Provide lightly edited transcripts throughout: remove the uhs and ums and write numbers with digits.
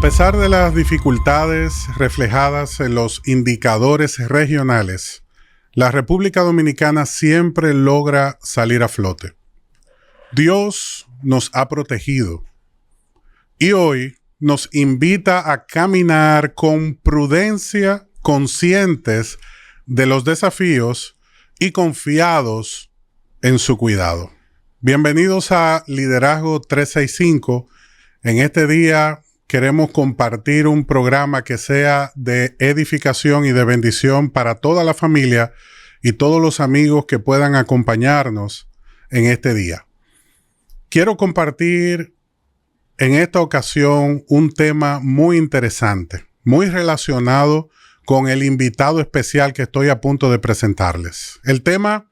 pesar de las dificultades reflejadas en los indicadores regionales, la República Dominicana siempre logra salir a flote. Dios nos ha protegido y hoy nos invita a caminar con prudencia, conscientes de los desafíos y confiados en su cuidado. Bienvenidos a Liderazgo 365. En este día queremos compartir un programa que sea de edificación y de bendición para toda la familia y todos los amigos que puedan acompañarnos en este día. Quiero compartir en esta ocasión un tema muy interesante, muy relacionado con el invitado especial que estoy a punto de presentarles. El tema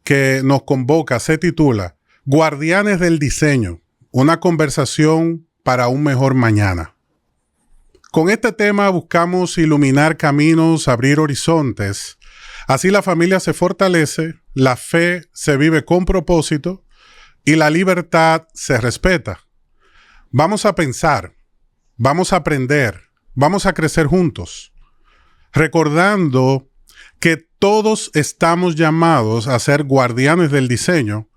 que nos convoca se titula Guardianes del Diseño, una conversación para un mejor mañana. Con este tema buscamos iluminar caminos, abrir horizontes. Así la familia se fortalece, la fe se vive con propósito y la libertad se respeta. Vamos a pensar, vamos a aprender, vamos a crecer juntos, recordando que todos estamos llamados a ser guardianes del diseño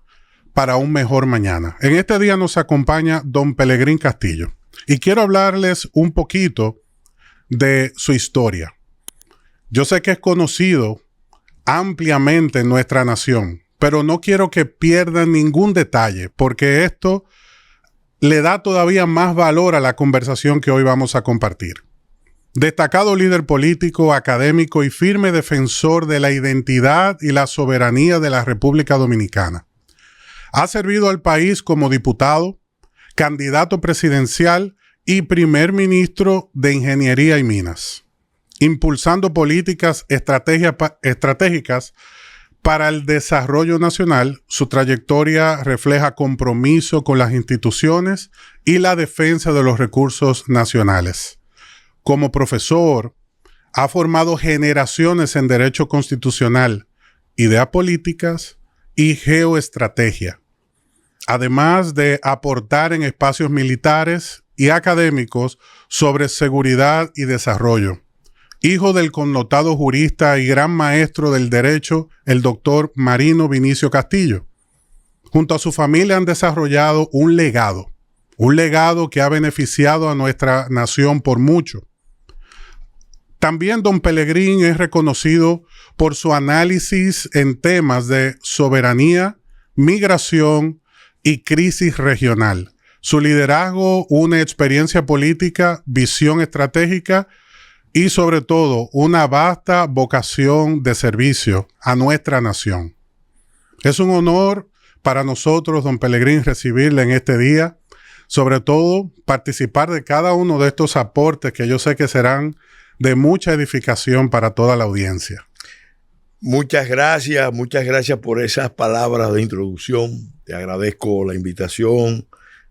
para un mejor mañana. En este día nos acompaña don Pelegrín Castillo y quiero hablarles un poquito de su historia. Yo sé que es conocido ampliamente en nuestra nación, pero no quiero que pierdan ningún detalle porque esto le da todavía más valor a la conversación que hoy vamos a compartir. Destacado líder político, académico y firme defensor de la identidad y la soberanía de la República Dominicana. Ha servido al país como diputado, candidato presidencial y primer ministro de Ingeniería y Minas, impulsando políticas estratégicas para el desarrollo nacional. Su trayectoria refleja compromiso con las instituciones y la defensa de los recursos nacionales. Como profesor, ha formado generaciones en Derecho Constitucional, Ideas Políticas y Geoestrategia, además de aportar en espacios militares y académicos sobre seguridad y desarrollo. Hijo del connotado jurista y gran maestro del derecho, el doctor Marino Vinicio Castillo. Junto a su familia han desarrollado un legado que ha beneficiado a nuestra nación por mucho. También don Pelegrín es reconocido por su análisis en temas de soberanía, migración y crisis regional. Su liderazgo une experiencia política, visión estratégica y sobre todo una vasta vocación de servicio a nuestra nación. Es un honor para nosotros, don Pelegrín, recibirle en este día, sobre todo participar de cada uno de estos aportes que yo sé que serán de mucha edificación para toda la audiencia. Muchas gracias por esas palabras de introducción. Te agradezco la invitación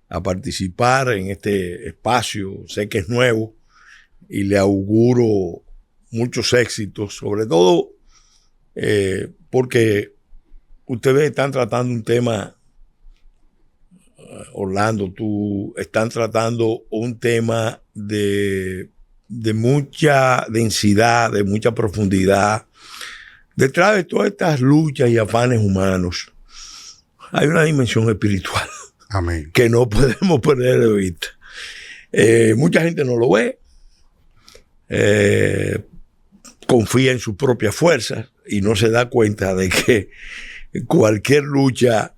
a participar en este espacio. Sé que es nuevo y le auguro muchos éxitos, sobre todo porque ustedes están tratando un tema, Orlando, están tratando un tema de mucha densidad, de mucha profundidad. Detrás de todas estas luchas y afanes humanos hay una dimensión espiritual. Amén. Que no podemos perder de vista. Mucha gente no lo ve, confía en sus propias fuerzas y no se da cuenta de que cualquier lucha,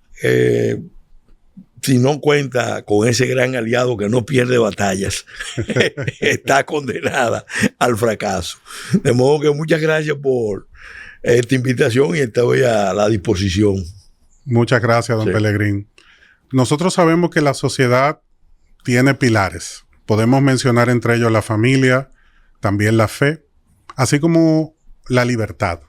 si no cuenta con ese gran aliado que no pierde batallas, está condenada al fracaso. De modo que muchas gracias por esta invitación y estoy a la disposición. Muchas gracias, don Pelegrín. Nosotros sabemos que la sociedad tiene pilares. Podemos mencionar entre ellos la familia, también la fe, así como la libertad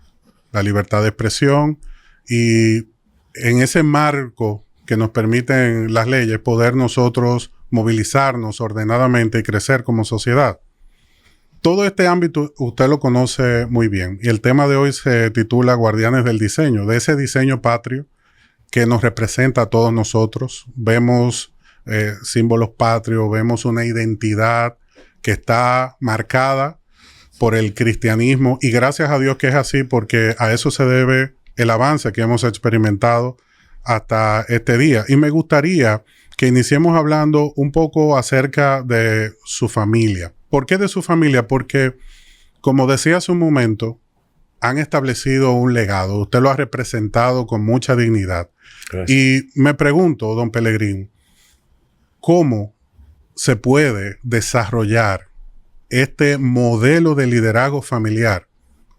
de expresión y en ese marco que nos permiten las leyes poder nosotros movilizarnos ordenadamente y crecer como sociedad. Todo este ámbito usted lo conoce muy bien y el tema de hoy se titula Guardianes del Diseño, de ese diseño patrio que nos representa a todos nosotros. Vemos símbolos patrios, vemos una identidad que está marcada por el cristianismo, y gracias a Dios que es así, porque a eso se debe el avance que hemos experimentado hasta este día. Y me gustaría que iniciemos hablando un poco acerca de su familia. ¿Por qué de su familia? Porque, como decía hace un momento, han establecido un legado. Usted lo ha representado con mucha dignidad. Gracias. Y me pregunto, don Pelegrín, ¿cómo se puede desarrollar este modelo de liderazgo familiar,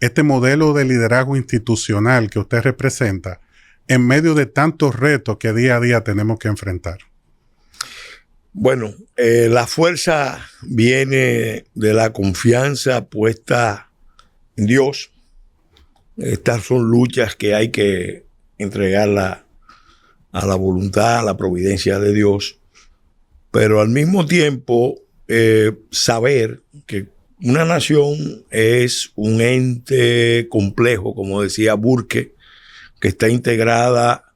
este modelo de liderazgo institucional que usted representa, en medio de tantos retos que día a día tenemos que enfrentar? Bueno, la fuerza viene de la confianza puesta en Dios. Estas son luchas que hay que entregarla a la voluntad, a la providencia de Dios, pero al mismo tiempo saber que una nación es un ente complejo, como decía Burke, que está integrada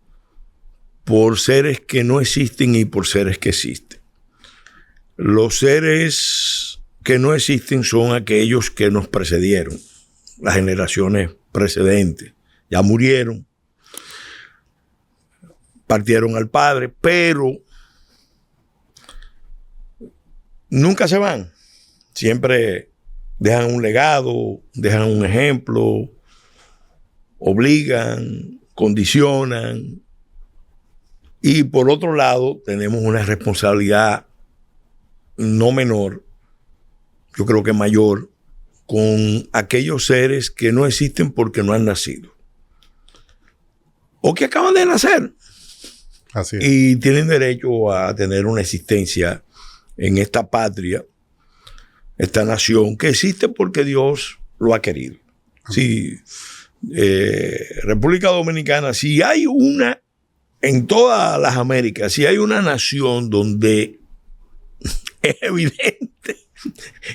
por seres que no existen y por seres que existen. Los seres que no existen son aquellos que nos precedieron, las generaciones precedentes. Ya murieron, partieron al Padre, pero nunca se van. Siempre dejan un legado, dejan un ejemplo, obligan, condicionan. Y por otro lado, tenemos una responsabilidad no menor, yo creo que mayor, con aquellos seres que no existen porque no han nacido o que acaban de nacer. Así es. Y tienen derecho a tener una existencia en esta patria, esta nación que existe porque Dios lo ha querido. Sí, República Dominicana, si hay una, en todas las Américas, si hay una nación donde es evidente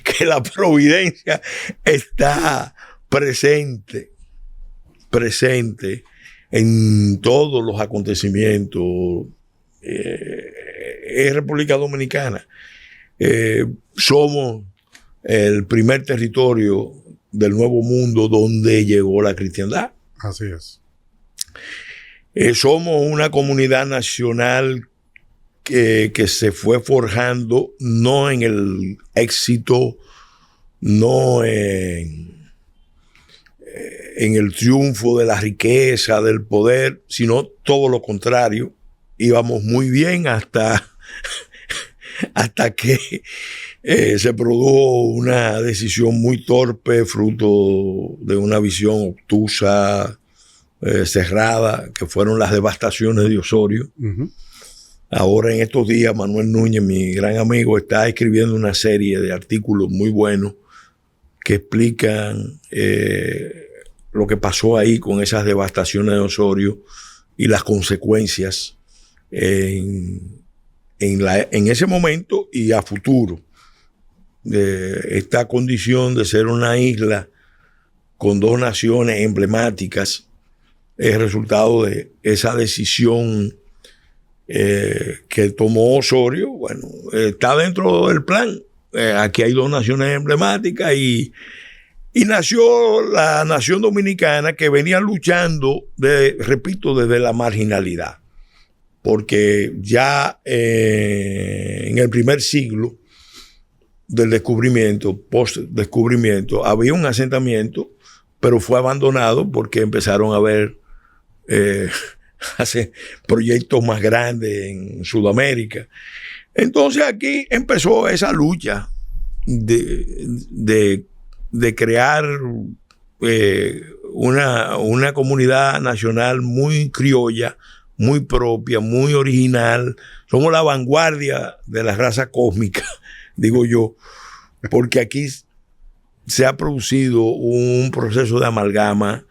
que la providencia está presente en todos los acontecimientos, es República Dominicana. Somos el primer territorio del Nuevo Mundo donde llegó la cristiandad. Así es. Somos una comunidad nacional que se fue forjando no en el éxito, no en el triunfo de la riqueza, del poder, sino todo lo contrario. Íbamos muy bien hasta que se produjo una decisión muy torpe, fruto de una visión obtusa, cerrada, que fueron las devastaciones de Osorio. Uh-huh. Ahora en estos días Manuel Núñez, mi gran amigo, está escribiendo una serie de artículos muy buenos que explican lo que pasó ahí con esas devastaciones de Osorio y las consecuencias en ese momento y a futuro. Esta condición de ser una isla con dos naciones emblemáticas es resultado de esa decisión que tomó Osorio. Bueno, está dentro del plan. Aquí hay dos naciones emblemáticas y nació la nación dominicana, que venía luchando, repito, desde la marginalidad. Porque ya en el primer siglo del descubrimiento, post-descubrimiento, había un asentamiento, pero fue abandonado porque empezaron a haber hacer proyectos más grandes en Sudamérica. Entonces aquí empezó esa lucha de crear una comunidad nacional muy criolla, muy propia, muy original. Somos la vanguardia de la raza cósmica, digo yo, porque aquí se ha producido un proceso de amalgama,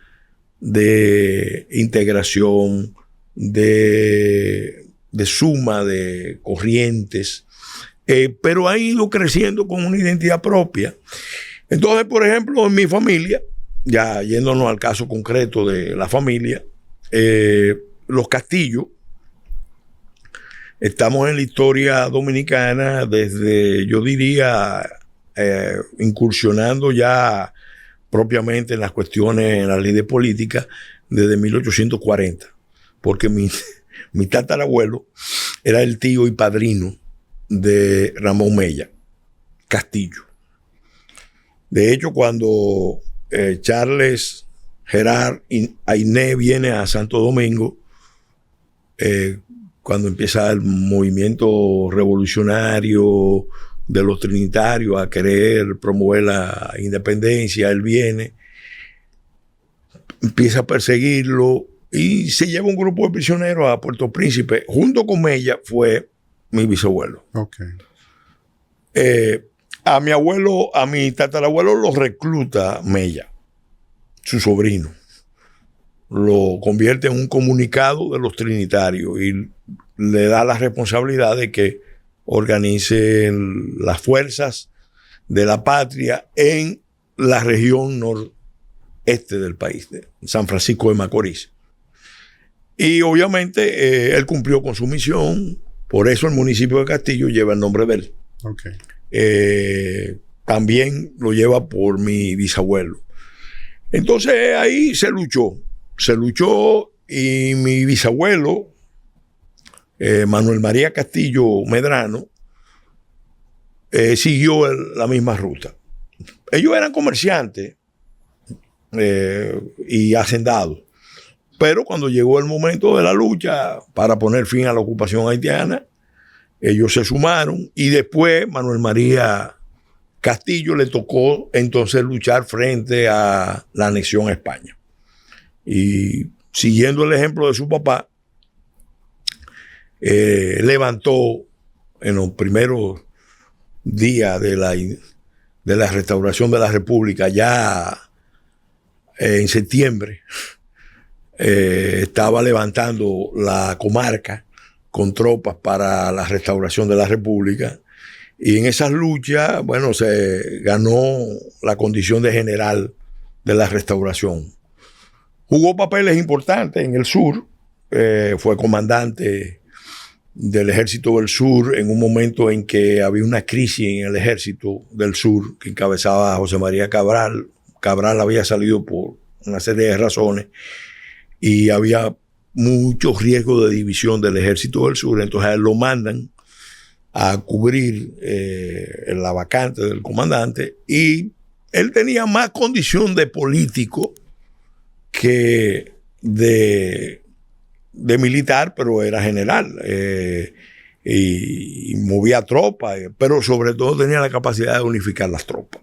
de integración, de suma de corrientes, pero ha ido creciendo con una identidad propia. Entonces, por ejemplo, en mi familia, ya yéndonos al caso concreto de la familia, los Castillo, estamos en la historia dominicana desde, yo diría, incursionando ya propiamente en las cuestiones, en la ley de política, desde 1840, porque mi tatarabuelo era el tío y padrino de Ramón Mella Castillo. De hecho, cuando Charles Gerard Ayné viene a Santo Domingo, cuando empieza el movimiento revolucionario de los trinitarios a querer promover la independencia, él viene, empieza a perseguirlo y se lleva un grupo de prisioneros a Puerto Príncipe. Junto con ella fue mi bisabuelo. Okay. A mi tatarabuelo lo recluta Mella, su sobrino. Lo convierte en un comunicado de los trinitarios y le da la responsabilidad de que organice las fuerzas de la patria en la región noreste del país, de San Francisco de Macorís. Y obviamente él cumplió con su misión, por eso el municipio de Castillo lleva el nombre de él. Okay. También lo lleva por mi bisabuelo. Entonces ahí se luchó y mi bisabuelo, Manuel María Castillo Medrano, siguió la misma ruta. Ellos eran comerciantes y hacendados, pero cuando llegó el momento de la lucha para poner fin a la ocupación haitiana, ellos se sumaron y después Manuel María Castillo le tocó entonces luchar frente a la anexión a España. Y siguiendo el ejemplo de su papá, levantó en los primeros días de la restauración de la República, ya en septiembre, estaba levantando la comarca con tropas para la restauración de la República. Y en esas luchas, bueno, se ganó la condición de general de la restauración. Jugó papeles importantes en el sur, fue comandante del Ejército del Sur en un momento en que había una crisis en el Ejército del Sur que encabezaba a José María Cabral. Cabral había salido por una serie de razones y había muchos riesgos de división del Ejército del Sur, entonces a él lo mandan a cubrir la vacante del comandante y él tenía más condición de político que de militar, pero era general y movía tropas, pero sobre todo tenía la capacidad de unificar las tropas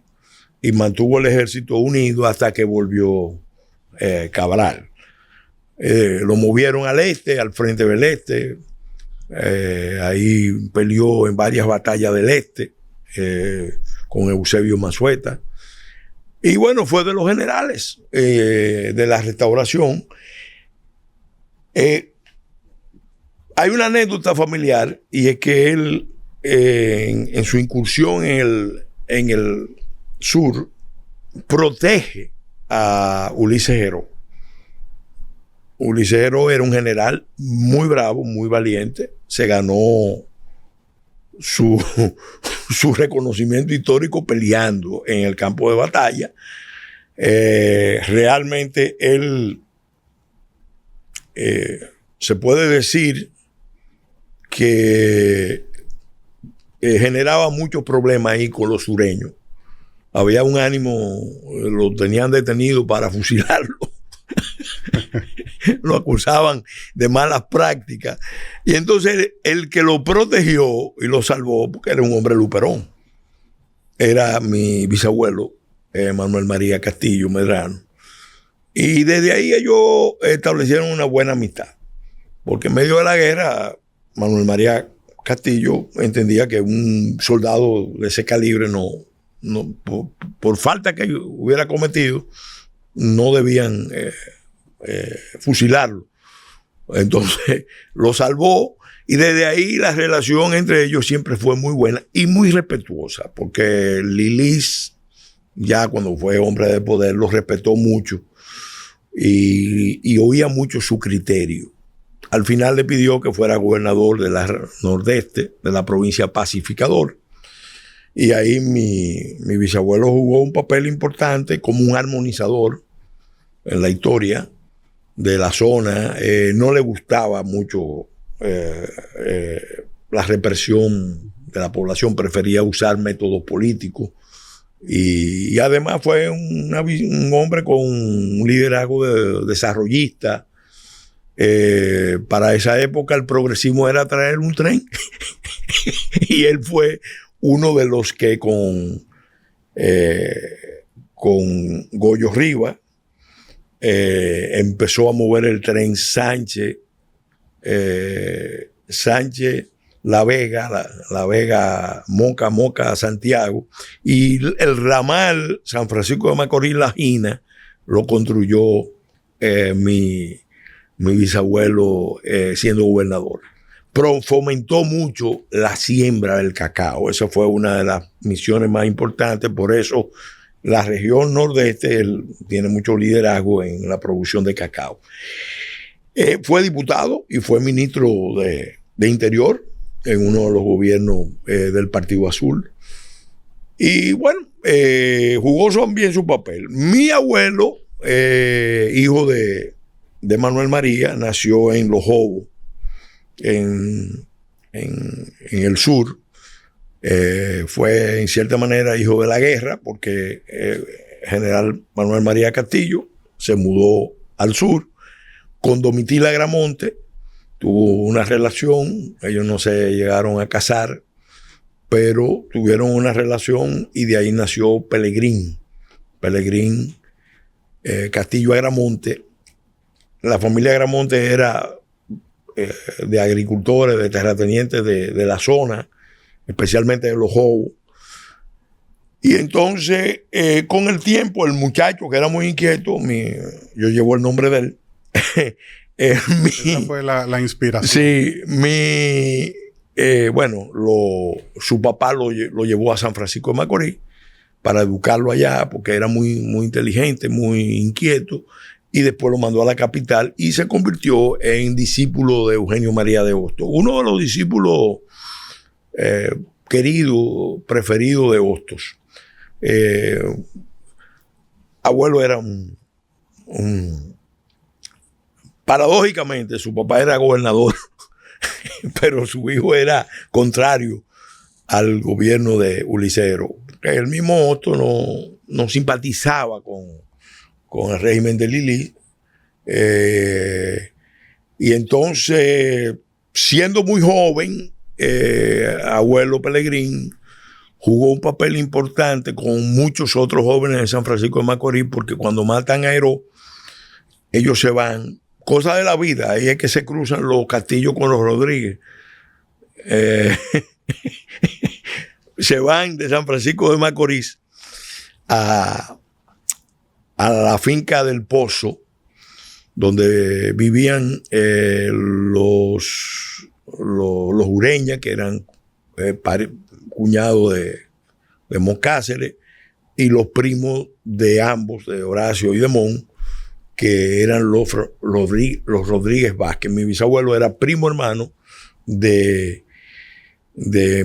y mantuvo el ejército unido hasta que volvió Cabral. Lo movieron al este, al frente del este, ahí peleó en varias batallas del este con Eusebio Mansueta. Y bueno, fue de los generales de la restauración. Hay una anécdota familiar y es que él, en su incursión en el sur, protege a Ulises Heró. Ulises Heró era un general muy bravo, muy valiente. Se ganó su reconocimiento histórico peleando en el campo de batalla. Realmente él se puede decir que generaba muchos problemas ahí con los sureños. Había un ánimo, lo tenían detenido para fusilarlo. Lo acusaban de malas prácticas. Y entonces el que lo protegió y lo salvó, porque era un hombre luperón, era mi bisabuelo, Manuel María Castillo Medrano. Y desde ahí ellos establecieron una buena amistad. Porque en medio de la guerra, Manuel María Castillo entendía que un soldado de ese calibre por falta que hubiera cometido, no debían fusilarlo. Entonces lo salvó y desde ahí la relación entre ellos siempre fue muy buena y muy respetuosa, porque Lilis, ya cuando fue hombre de poder, lo respetó mucho y oía mucho su criterio. Al final le pidió que fuera gobernador de la Nordeste, de la provincia Pacificador. Y ahí mi bisabuelo jugó un papel importante como un armonizador en la historia de la zona. No le gustaba mucho la represión de la población, prefería usar métodos políticos. Y además fue un hombre con un liderazgo desarrollista. Para esa época el progresismo era traer un tren y él fue uno de los que con Goyo Rivas empezó a mover el tren Sánchez, La Vega, Moca, Santiago, y el ramal San Francisco de Macorís, La Gina, lo construyó mi bisabuelo siendo gobernador. Pero fomentó mucho la siembra del cacao. Esa fue una de las misiones más importantes. Por eso la región nordeste tiene mucho liderazgo en la producción de cacao. Fue diputado y fue ministro de Interior en uno de los gobiernos del Partido Azul. Y bueno, jugó bien su papel. Mi abuelo, hijo de Manuel María, nació en Los Jobos, en el sur. Fue en cierta manera hijo de la guerra, porque general Manuel María Castillo se mudó al sur con Domitila Agramonte, tuvo una relación, ellos no se llegaron a casar, pero tuvieron una relación y de ahí nació Pelegrín Castillo Agramonte. La familia Agramonte era de agricultores, de terratenientes de la zona, especialmente de Los Jobos. Y entonces, con el tiempo, el muchacho, que era muy inquieto, yo llevo el nombre de él. Esa fue la inspiración. Sí, su papá lo llevó a San Francisco de Macorís para educarlo allá, porque era muy, muy inteligente, muy inquieto. Y después lo mandó a la capital y se convirtió en discípulo de Eugenio María de Hostos. Uno de los discípulos queridos, preferidos de Hostos. Abuelo era paradójicamente, su papá era gobernador, pero su hijo era contrario al gobierno de Ulicero. El mismo Hostos no simpatizaba con el régimen de Lili. Y entonces, siendo muy joven, abuelo Pelegrín jugó un papel importante con muchos otros jóvenes de San Francisco de Macorís, porque cuando matan a Heró, ellos se van. Cosa de la vida, ahí es que se cruzan los Castillos con los Rodríguez. Se van de San Francisco de Macorís a la finca del Pozo, donde vivían los Ureña, que eran cuñados de Mocáceres, y los primos de ambos, de Horacio y de Mon, que eran los Rodríguez Vázquez. Mi bisabuelo era primo hermano de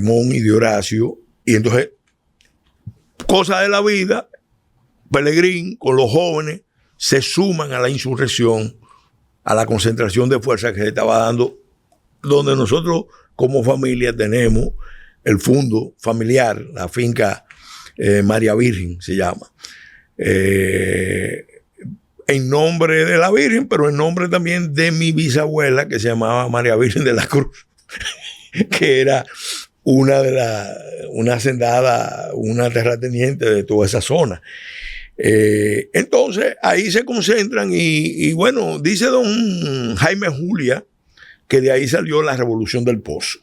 Mon y de Horacio. Y entonces, cosa de la vida, Pelegrín con los jóvenes se suman a la insurrección, a la concentración de fuerzas que se estaba dando, donde nosotros como familia tenemos el fondo familiar, la finca María Virgen se llama, en nombre de la Virgen, pero en nombre también de mi bisabuela, que se llamaba María Virgen de la Cruz, que era una hacendada, una terrateniente de toda esa zona. Entonces ahí se concentran y bueno, dice don Jaime Julia que de ahí salió la Revolución del Pozo.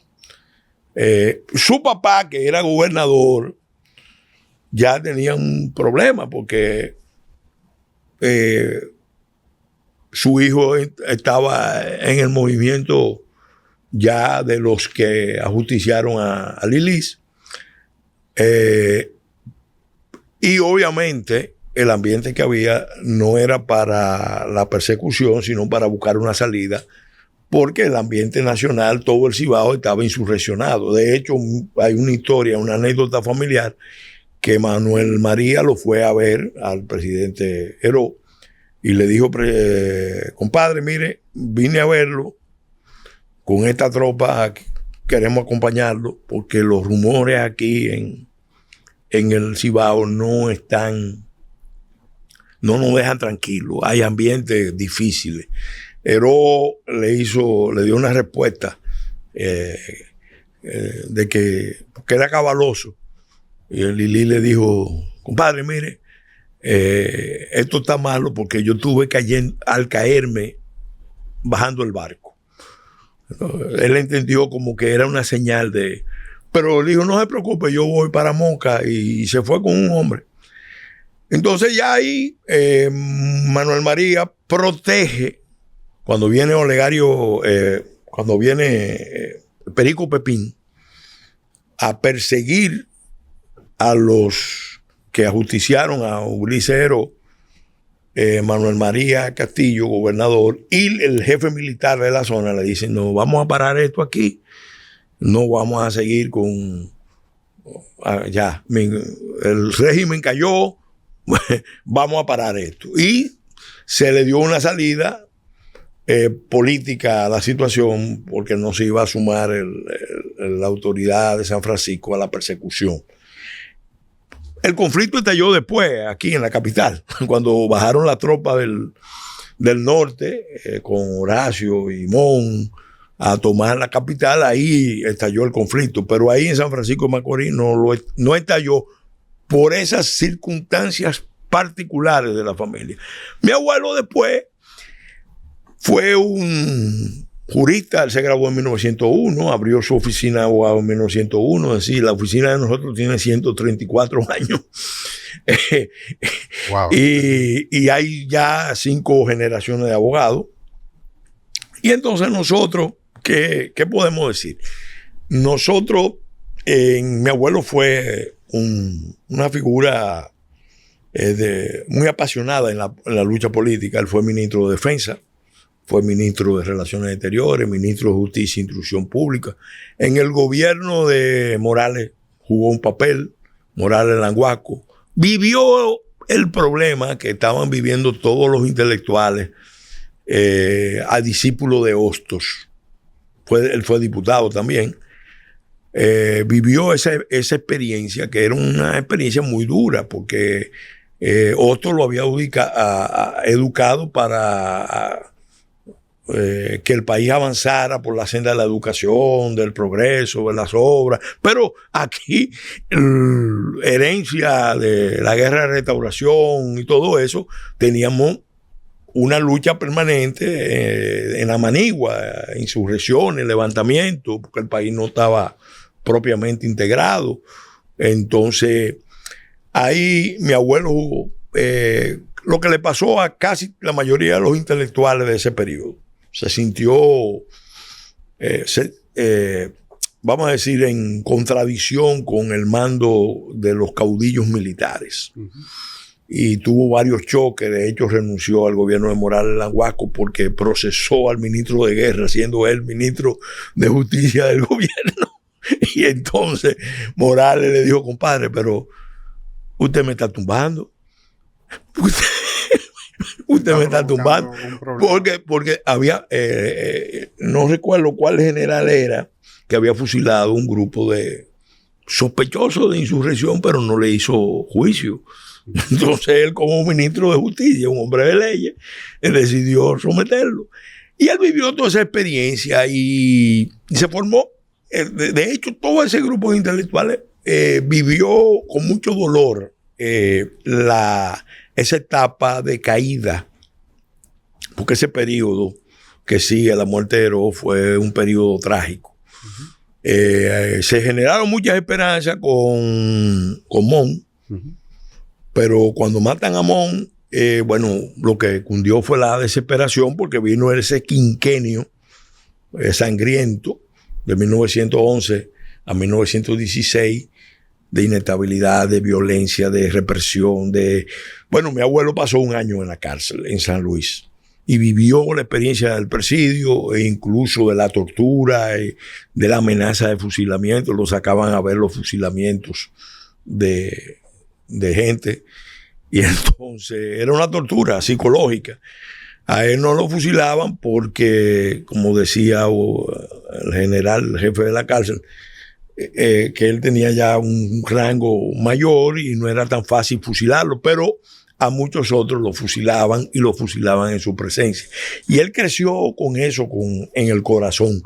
Su papá, que era gobernador, ya tenía un problema porque su hijo estaba en el movimiento ya de los que ajusticiaron a Lilis, y obviamente el ambiente que había no era para la persecución, sino para buscar una salida porque el ambiente nacional, todo el Cibao estaba insurreccionado. De hecho, hay una historia, una anécdota familiar, que Manuel María lo fue a ver al presidente Heró y le dijo, compadre, mire, vine a verlo con esta tropa, queremos acompañarlo, porque los rumores aquí en el Cibao no nos dejan tranquilos, hay ambientes difíciles. Heró le dio una respuesta de que era cabaloso. Y el Lili le dijo, compadre, mire, esto está malo porque yo tuve que al caerme bajando el barco. Él entendió como que era una señal de... Pero le dijo, no se preocupe, yo voy para Moca, y se fue con un hombre. Entonces ya ahí Manuel María protege, cuando viene Olegario, cuando viene Perico Pepín, a perseguir a los que ajusticiaron a Ulises Heró, Manuel María Castillo, gobernador, y el jefe militar de la zona le dicen, no, vamos a parar esto aquí, no vamos a seguir con... ya, el régimen cayó, vamos a parar esto. Y se le dio una salida política a la situación, porque no se iba a sumar la autoridad de San Francisco a la persecución. El conflicto estalló después, aquí en la capital, cuando bajaron la tropa del norte, con Horacio y Mon, a tomar la capital. Ahí estalló el conflicto, pero ahí en San Francisco de Macorís no estalló por esas circunstancias particulares de la familia. Mi abuelo después fue un jurista, él se graduó en 1901, abrió su oficina de abogado en 1901, es decir, la oficina de nosotros tiene 134 años. Wow. Y hay ya 5 generaciones de abogados. Y entonces nosotros, ¿qué podemos decir? Nosotros, mi abuelo fue una figura muy apasionada en la lucha política. Él fue ministro de Defensa, fue ministro de Relaciones Exteriores, ministro de Justicia e Instrucción Pública. En el gobierno de Morales jugó un papel, Morales Languaco. Vivió el problema que estaban viviendo todos los intelectuales a discípulo de Hostos. Él fue diputado también. Vivió esa experiencia, que era una experiencia muy dura, porque Hostos lo había educado para que el país avanzara por la senda de la educación, del progreso, de las obras. Pero aquí, herencia de la guerra de restauración y todo eso, teníamos una lucha permanente en la manigua, insurrecciones, levantamientos, porque el país no estaba propiamente integrado. Entonces, ahí mi abuelo, lo que le pasó a casi la mayoría de los intelectuales de ese periodo, se sintió, vamos a decir, en contradicción con el mando de los caudillos militares. Uh-huh. Y tuvo varios choques. De hecho, renunció al gobierno de Morales Languaco porque procesó al ministro de Guerra, siendo él ministro de Justicia del gobierno. Y entonces Morales le dijo, compadre, pero usted me está tumbando. Usted me está tumbando. Porque había, no recuerdo cuál general era, que había fusilado un grupo de sospechosos de insurrección, pero no le hizo juicio. Entonces él, como ministro de Justicia, un hombre de leyes, decidió someterlo. Y él vivió toda esa experiencia y se formó. De hecho, todo ese grupo de intelectuales vivió con mucho dolor esa etapa de caída, porque ese periodo que sigue a la muerte de Heró fue un periodo trágico. Uh-huh. Se generaron muchas esperanzas con Mon. Uh-huh. Pero cuando matan a Mon, bueno, lo que cundió fue la desesperación, porque vino ese quinquenio sangriento de 1911 a 1916, de inestabilidad, de violencia, de represión, bueno, mi abuelo pasó un año en la cárcel en San Luis. y vivió la experiencia del presidio e incluso de la tortura, de la amenaza de fusilamiento. Lo sacaban a ver los fusilamientos de gente, y entonces era una tortura psicológica. A él no lo fusilaban porque, como decía el general, el jefe de la cárcel, que él tenía ya un rango mayor y no era tan fácil fusilarlo, pero a muchos otros lo fusilaban, y lo fusilaban en su presencia. Y él creció con eso en el corazón.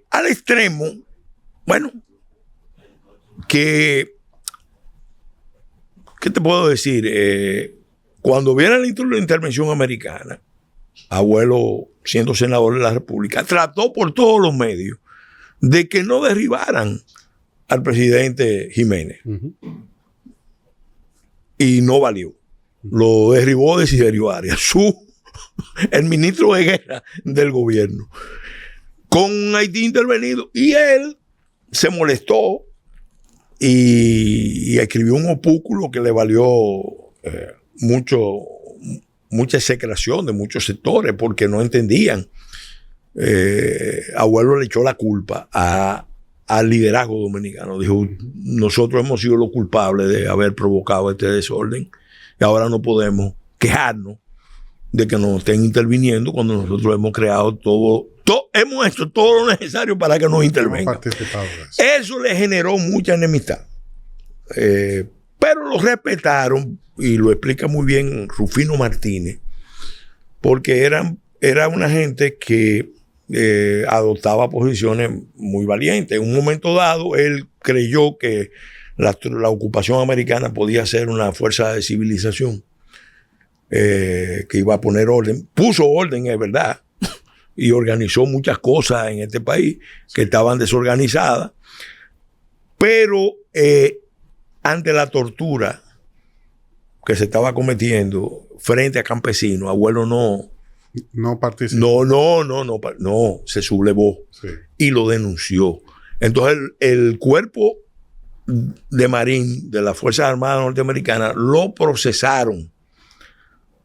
Al extremo, bueno, ¿qué te puedo decir? Cuando viene la intervención americana, abuelo, siendo senador de la República, trató por todos los medios de que no derribaran al presidente Jiménez. Y no valió. Lo derribó Desiderio Arias, el ministro de guerra del gobierno, con Haití intervenido. Y él se molestó y escribió un opúsculo que le valió mucha execración de muchos sectores, porque no entendían. Abuelo le echó la culpa al liderazgo dominicano. Dijo: nosotros hemos sido los culpables de haber provocado este desorden, y ahora no podemos quejarnos de que nos estén interviniendo cuando nosotros hemos creado hemos hecho todo lo necesario para que nos intervengan. Eso le generó mucha enemistad. Pero lo respetaron, y lo explica muy bien Rufino Martínez, porque era una gente que adoptaba posiciones muy valientes. En un momento dado, él creyó que la ocupación americana podía ser una fuerza de civilización, que iba a poner orden. Puso orden, es verdad, y organizó muchas cosas en este país que estaban desorganizadas, pero ante la tortura que se estaba cometiendo frente a campesinos, abuelo no participó. No, se sublevó, sí, y lo denunció. Entonces el cuerpo de Marín de las Fuerzas Armadas Norteamericanas lo procesaron,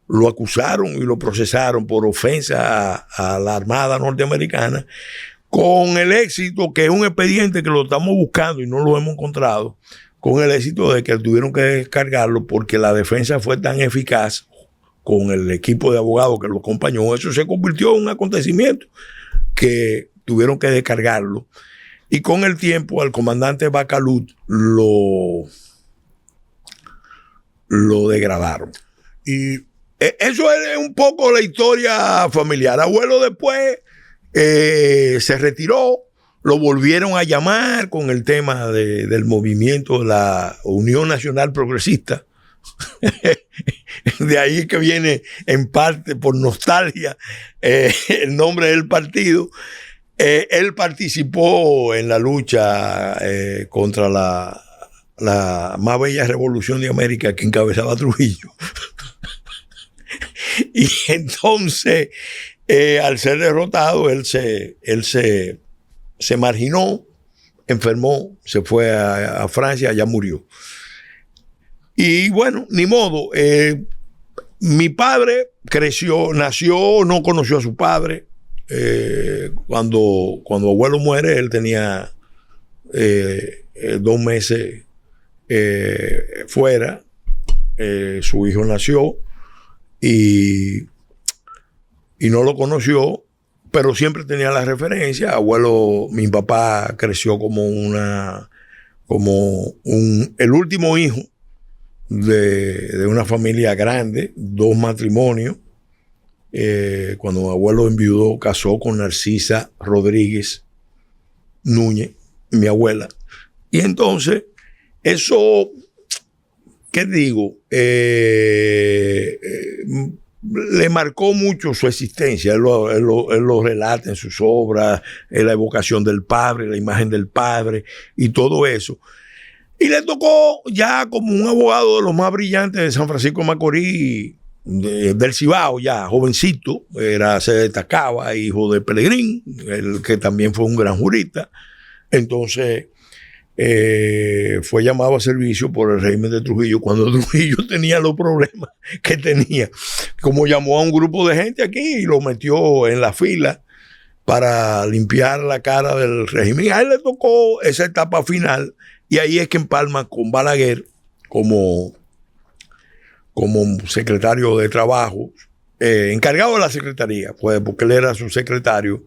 lo acusaron y lo procesaron por ofensa a la Armada Norteamericana, con el éxito, que es un expediente que lo estamos buscando y no lo hemos encontrado, con el éxito de que tuvieron que descargarlo porque la defensa fue tan eficaz con el equipo de abogados que lo acompañó. Eso se convirtió en un acontecimiento que tuvieron que descargarlo. Y con el tiempo al comandante Bacalut lo degradaron. Y eso es un poco la historia familiar. Abuelo después se retiró, lo volvieron a llamar con el tema del movimiento de la Unión Nacional Progresista. De ahí que viene en parte por nostalgia el nombre del partido. Él participó en la lucha contra la más bella revolución de América que encabezaba Trujillo. Y entonces, al ser derrotado, él se marginó, enfermó, se fue a Francia, allá murió. Y bueno, ni modo. Mi padre nació, no conoció a su padre. Cuando abuelo muere, él tenía 2 meses fuera. Su hijo nació y no lo conoció, pero siempre tenía la referencia. Mi papá creció como el último hijo de una familia grande, 2 matrimonios. Cuando mi abuelo enviudó, casó con Narcisa Rodríguez Núñez, mi abuela. Y entonces, eso, ¿qué digo? Le marcó mucho su existencia. Él lo relata en sus obras, en la evocación del padre, la imagen del padre y todo eso. Y le tocó ya como un abogado de los más brillantes de San Francisco de Macorís, del Cibao, ya jovencito, se destacaba, hijo de Pelegrín, el que también fue un gran jurista. Entonces fue llamado a servicio por el régimen de Trujillo cuando Trujillo tenía los problemas que tenía. Como llamó a un grupo de gente aquí y lo metió en la fila para limpiar la cara del régimen. Y a él le tocó esa etapa final y ahí es que empalma con Balaguer como secretario de Trabajo, encargado de la secretaría, pues, porque él era su secretario.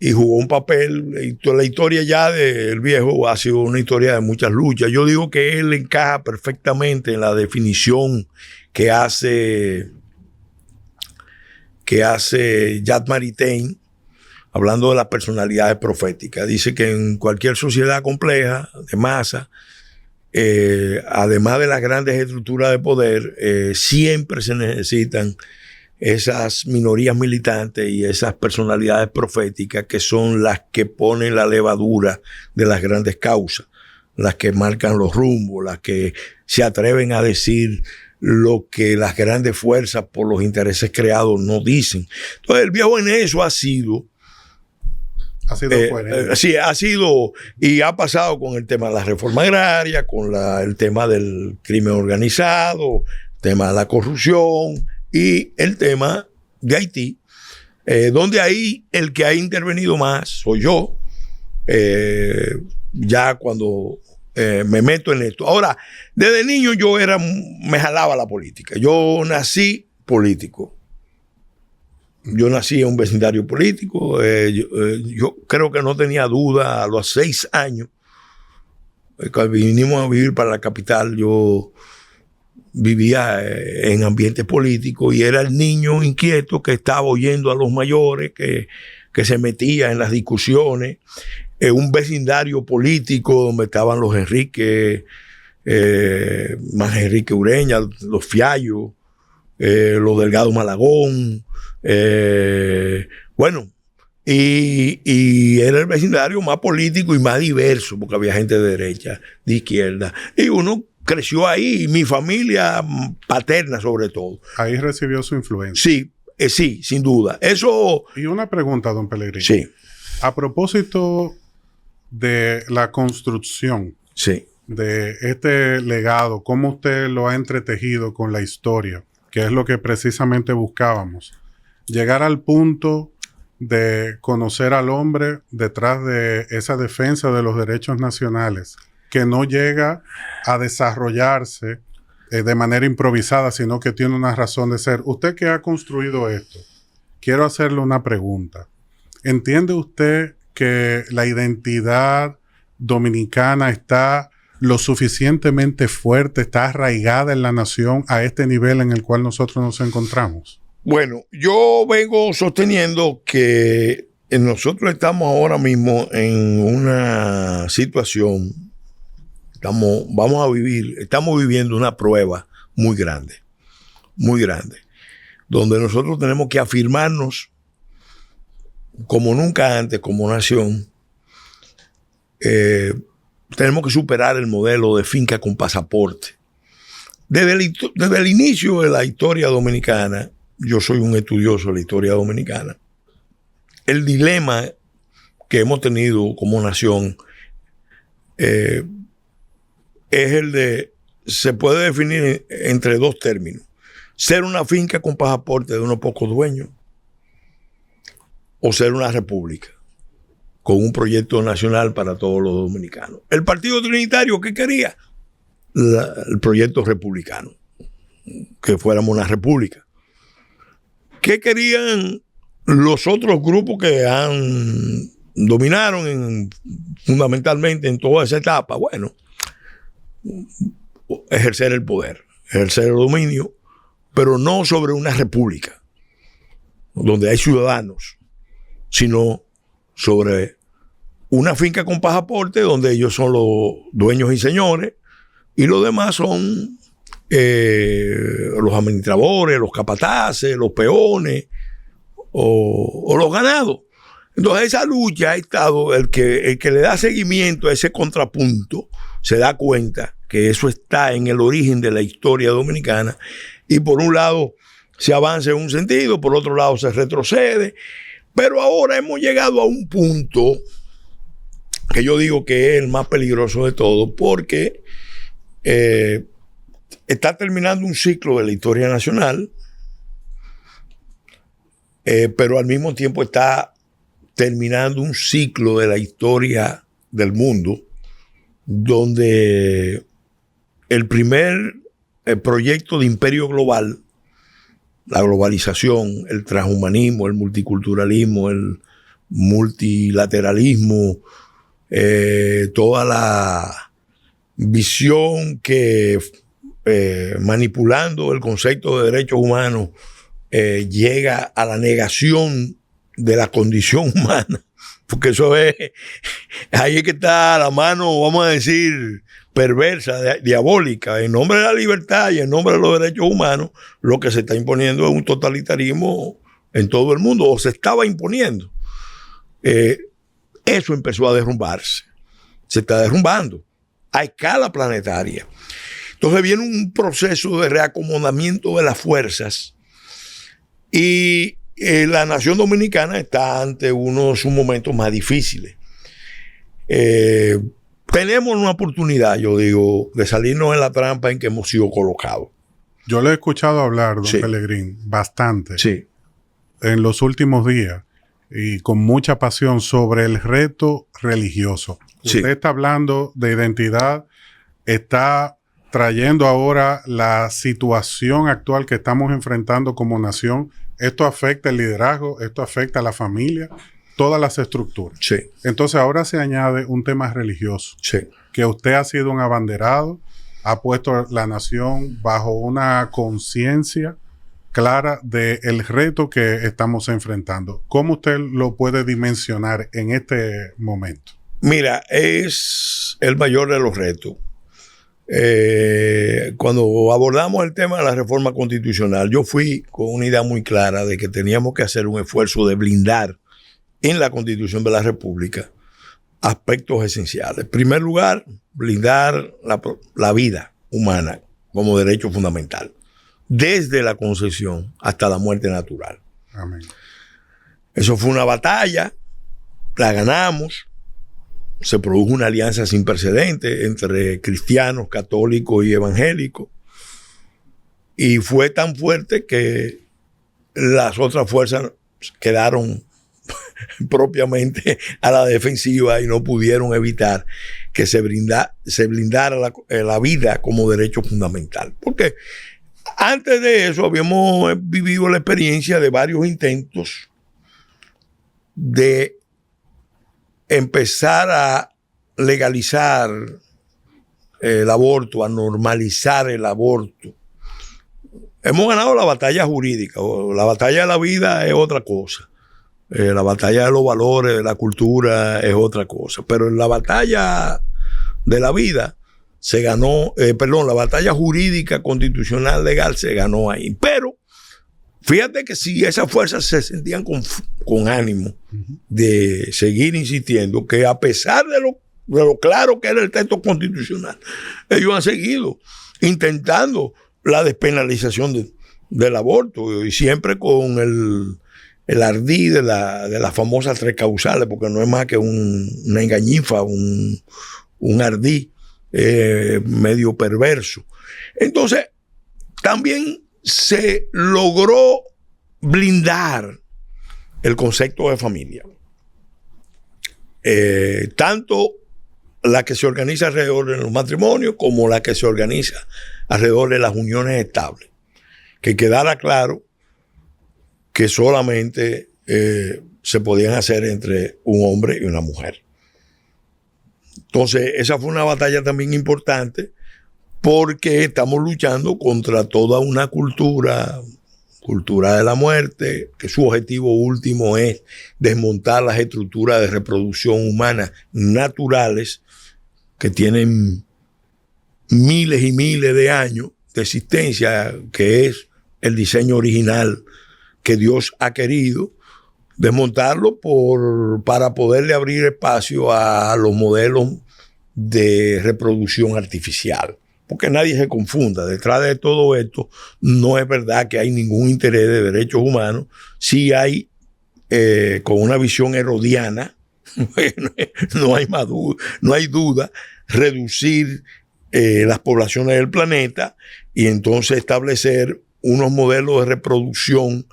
Y jugó un papel. La historia ya del viejo ha sido una historia de muchas luchas. Yo digo que él encaja perfectamente en la definición que hace Jacques Maritain, hablando de las personalidades proféticas. Dice que en cualquier sociedad compleja, de masa, además de las grandes estructuras de poder, siempre se necesitan esas minorías militantes y esas personalidades proféticas que son las que ponen la levadura de las grandes causas, las que marcan los rumbos, las que se atreven a decir lo que las grandes fuerzas por los intereses creados no dicen. Entonces el viejo en eso ha sido coherente. Sí, ha sido y ha pasado con el tema de la reforma agraria, con el tema del crimen organizado, el tema de la corrupción, y el tema de Haití, donde ahí el que ha intervenido más soy yo, ya cuando me meto en esto. Ahora, desde niño me jalaba la política. Yo nací político. Yo nací en un vecindario político. Yo creo que no tenía duda a los 6 años. Cuando vinimos a vivir para la capital, yo vivía en ambiente político y era el niño inquieto que estaba oyendo a los mayores, que se metía en las discusiones, en un vecindario político donde estaban los Enrique, más Enrique Ureña, los Fiallos, los Delgado Malagón, bueno, y era el vecindario más político y más diverso, porque había gente de derecha, de izquierda, y uno creció ahí, mi familia paterna sobre todo. Ahí recibió su influencia. Sí, sí, sin duda. Eso. Y una pregunta, don Pellegrini. Sí. A propósito de la construcción de este legado, ¿cómo usted lo ha entretejido con la historia? Que es lo que precisamente buscábamos. Llegar al punto de conocer al hombre detrás de esa defensa de los derechos nacionales, que no llega a desarrollarse de manera improvisada, sino que tiene una razón de ser. Usted que ha construido esto, quiero hacerle una pregunta. ¿Entiende usted que la identidad dominicana está lo suficientemente fuerte, está arraigada en la nación a este nivel en el cual nosotros nos encontramos? Bueno, yo vengo sosteniendo que nosotros estamos ahora mismo en una situación. Estamos viviendo una prueba muy grande, donde nosotros tenemos que afirmarnos como nunca antes, como nación. Tenemos que superar el modelo de finca con pasaporte. Desde el inicio de la historia dominicana, yo soy un estudioso de la historia dominicana, el dilema que hemos tenido como nación es el de, se puede definir entre 2 términos: ser una finca con pasaporte de unos pocos dueños o ser una república con un proyecto nacional para todos los dominicanos. El Partido Trinitario, ¿qué quería? El proyecto republicano, que fuéramos una república. ¿Qué querían los otros grupos que dominaron fundamentalmente en toda esa etapa? Bueno, ejercer el poder, ejercer el dominio, pero no sobre una república donde hay ciudadanos, sino sobre una finca con pasaporte donde ellos son los dueños y señores y los demás son los administradores, los capataces, los peones o los ganados. Entonces esa lucha ha estado, el que le da seguimiento a ese contrapunto se da cuenta que eso está en el origen de la historia dominicana, y por un lado se avanza en un sentido, por otro lado se retrocede, pero ahora hemos llegado a un punto que yo digo que es el más peligroso de todo, porque está terminando un ciclo de la historia nacional, pero al mismo tiempo está terminando un ciclo de la historia del mundo, donde el primer proyecto de imperio global, la globalización, el transhumanismo, el multiculturalismo, el multilateralismo, toda la visión que manipulando el concepto de derechos humanos llega a la negación de la condición humana, porque eso es, ahí es que está la mano, vamos a decir, perversa, diabólica, en nombre de la libertad y en nombre de los derechos humanos. Lo que se está imponiendo es un totalitarismo en todo el mundo, o se estaba imponiendo. Eso empezó a derrumbarse, se está derrumbando a escala planetaria. Entonces viene un proceso de reacomodamiento de las fuerzas y la nación dominicana está ante uno de sus momentos más difíciles. Tenemos una oportunidad, yo digo, de salirnos de la trampa en que hemos sido colocados. Yo le he escuchado hablar, don Sí. Pelegrín, bastante Sí, en los últimos días y con mucha pasión sobre el reto religioso. Sí. Usted está hablando de identidad, está trayendo ahora la situación actual que estamos enfrentando como nación. Esto afecta el liderazgo, esto afecta a la familia, todas las estructuras. sí, Entonces ahora se añade un tema religioso, sí. que usted ha sido un abanderado, ha puesto la nación bajo una conciencia clara del reto que estamos enfrentando. ¿Cómo usted lo puede dimensionar en este momento? Mira, es el mayor de los retos. Cuando abordamos el tema de la reforma constitucional, yo fui con una idea muy clara de que teníamos que hacer un esfuerzo de blindar en la Constitución de la República aspectos esenciales. En primer lugar, blindar la vida humana como derecho fundamental, desde la concepción hasta la muerte natural. Amén. Eso fue una batalla, la ganamos. Se produjo una alianza sin precedentes entre cristianos, católicos y evangélicos. Y fue tan fuerte que las otras fuerzas quedaron propiamente a la defensiva y no pudieron evitar que se blindara la vida como derecho fundamental. Porque antes de eso habíamos vivido la experiencia de varios intentos de empezar a legalizar el aborto, a normalizar el aborto. Hemos ganado la batalla jurídica. La batalla de la vida es otra cosa. La batalla de los valores, de la cultura es otra cosa. Pero en la batalla de la vida se ganó, la batalla jurídica, constitucional, legal se ganó ahí. Pero fíjate que si esas fuerzas se sentían con ánimo de seguir insistiendo, que a pesar de lo claro que era el texto constitucional, ellos han seguido intentando la despenalización del aborto, y siempre con el ardí de las famosas 3 causales, porque no es más que una engañifa, un ardí medio perverso. Entonces, también se logró blindar el concepto de familia. Tanto la que se organiza alrededor de los matrimonios como la que se organiza alrededor de las uniones estables. Que quedara claro que solamente se podían hacer entre un hombre y una mujer. Entonces, esa fue una batalla también importante, porque estamos luchando contra toda una cultura de la muerte, que su objetivo último es desmontar las estructuras de reproducción humana naturales que tienen miles y miles de años de existencia, que es el diseño original que Dios ha querido, desmontarlo para poderle abrir espacio a los modelos de reproducción artificial. Porque nadie se confunda, detrás de todo esto no es verdad que hay ningún interés de derechos humanos. Sí hay, con una visión herodiana, No hay duda, reducir las poblaciones del planeta y entonces establecer unos modelos de reproducción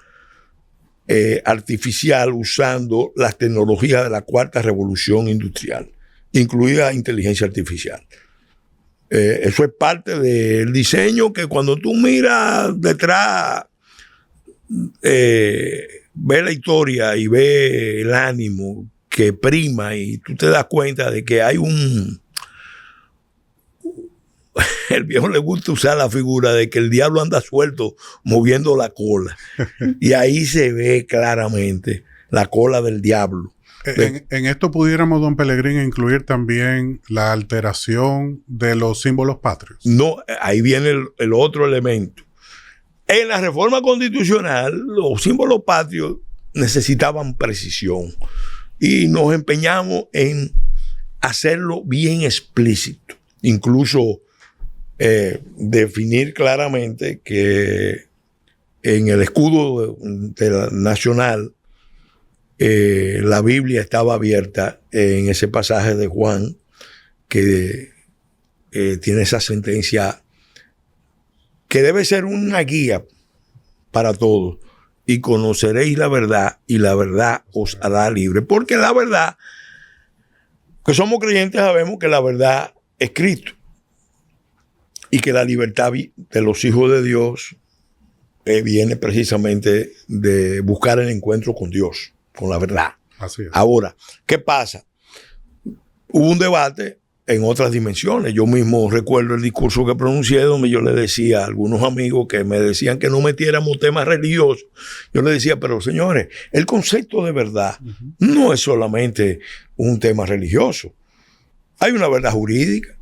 artificial usando las tecnologías de la cuarta revolución industrial, incluida inteligencia artificial. Eso es parte del diseño que cuando tú miras detrás, ves la historia y ves el ánimo que prima y tú te das cuenta de que hay el viejo le gusta usar la figura de que el diablo anda suelto moviendo la cola. Y ahí se ve claramente la cola del diablo. En esto pudiéramos, don Pellegrín, incluir también la alteración de los símbolos patrios. No, ahí viene el otro elemento. En la reforma constitucional, los símbolos patrios necesitaban precisión y nos empeñamos en hacerlo bien explícito. Incluso definir claramente que en el escudo nacional la Biblia estaba abierta en ese pasaje de Juan que tiene esa sentencia que debe ser una guía para todos. Y conoceréis la verdad y la verdad os hará libre. Porque la verdad, que somos creyentes, sabemos que la verdad es Cristo. Y que la libertad de los hijos de Dios viene precisamente de buscar el encuentro con Dios, con la verdad. Así es. Ahora, ¿qué pasa? Hubo un debate en otras dimensiones. Yo mismo recuerdo el discurso que pronuncié donde yo le decía a algunos amigos que me decían que no metiéramos temas religiosos. Yo les decía, pero señores, el concepto de verdad no es solamente un tema religioso. Hay una verdad jurídica.